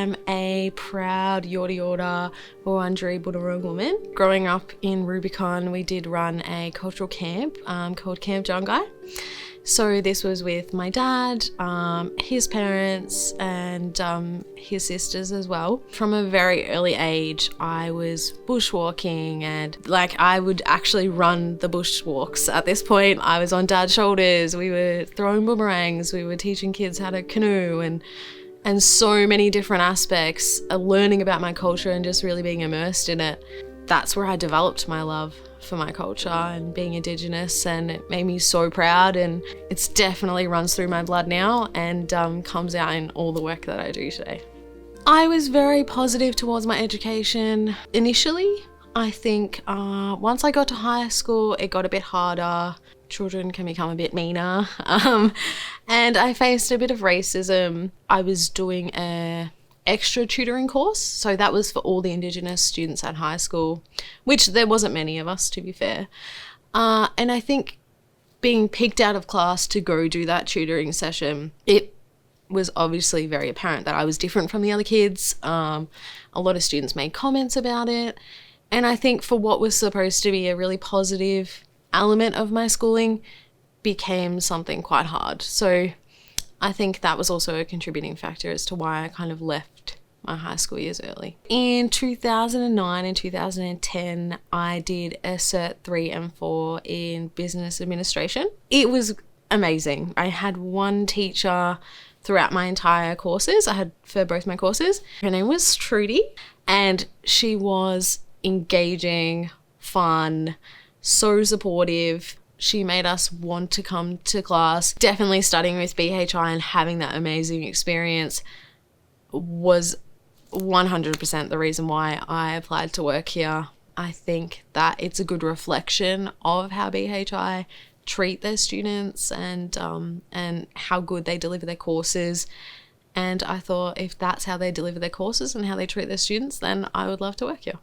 am a proud Yorta Yorta and Wurundjeri woman. Growing up in Rubicon, we did run a cultural camp called Camp Jungai. So this was with my dad, his parents, and his sisters as well. From a very early age, I was bushwalking, and I would actually run the bushwalks. At this point, I was on dad's shoulders. We were throwing boomerangs. We were teaching kids how to canoe, and so many different aspects, learning about my culture and just really being immersed in it. That's where I developed my love for my culture and being Indigenous, and it made me so proud, and it's definitely runs through my blood now and comes out in all the work that I do today. I was very positive towards my education initially. I think once I got to high school, it got a bit harder. Children can become a bit meaner, and I faced a bit of racism. I was doing a extra tutoring course, so that was for all the Indigenous students at high school, which there wasn't many of us, to be fair, and I think being picked out of class to go do that tutoring session, it was obviously very apparent that I was different from the other kids. A lot of students made comments about it, and I think for what was supposed to be a really positive element of my schooling became something quite hard. So I think that was also a contributing factor as to why I kind of left my high school years early. In 2009 and 2010, I did a Cert 3 and 4 in business administration. It was amazing. I had one teacher throughout my entire courses. I had for both my courses. Her name was Trudy, and she was engaging, fun, so supportive. She made us want to come to class. Definitely studying with BHI and having that amazing experience was 100% the reason why I applied to work here. I think that it's a good reflection of how BHI treat their students and how good they deliver their courses. And I thought if that's how they deliver their courses and how they treat their students, then I would love to work here.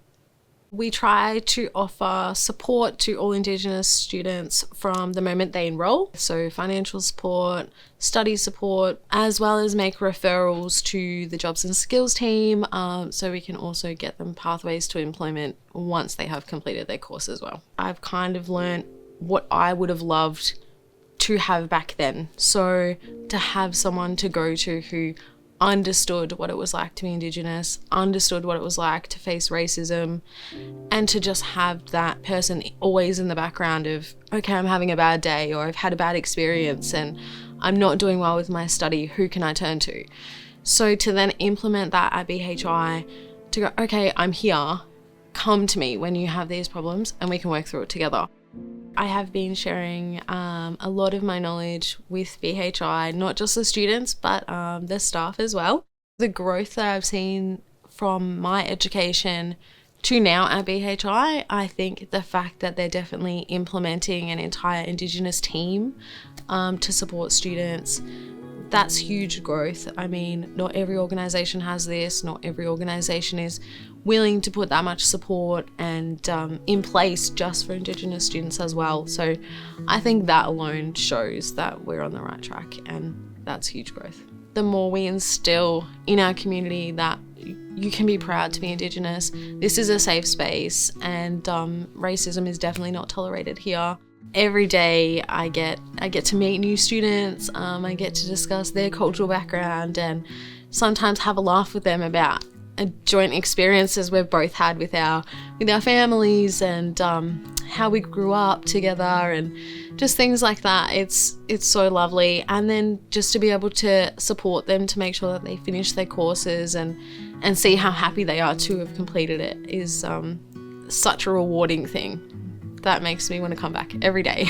We try to offer support to all Indigenous students from the moment they enroll. So financial support, study support, as well as make referrals to the jobs and skills team, so we can also get them pathways to employment once they have completed their course as well. I've kind of learned what I would have loved to have back then. So to have someone to go to who understood what it was like to be Indigenous, understood what it was like to face racism, and to just have that person always in the background of, okay, I'm having a bad day, or I've had a bad experience and I'm not doing well with my study, who can I turn to? So to then implement that at BHI, to go, okay, I'm here, come to me when you have these problems and we can work through it together. I have been sharing a lot of my knowledge with BHI, not just the students, but the staff as well. The growth that I've seen from my education to now at BHI, I think the fact that they're definitely implementing an entire Indigenous team to support students, that's huge growth. I mean, not every organisation has this, not every organisation is willing to put that much support and in place just for Indigenous students as well. So I think that alone shows that we're on the right track, and that's huge growth. The more we instill in our community that you can be proud to be Indigenous, this is a safe space, and racism is definitely not tolerated here. Every day I get to meet new students, I get to discuss their cultural background and sometimes have a laugh with them about joint experiences we've both had with our families, and how we grew up together, and just things like that. It's so lovely. And then just to be able to support them to make sure that they finish their courses and see how happy they are to have completed it is such a rewarding thing that makes me want to come back every day.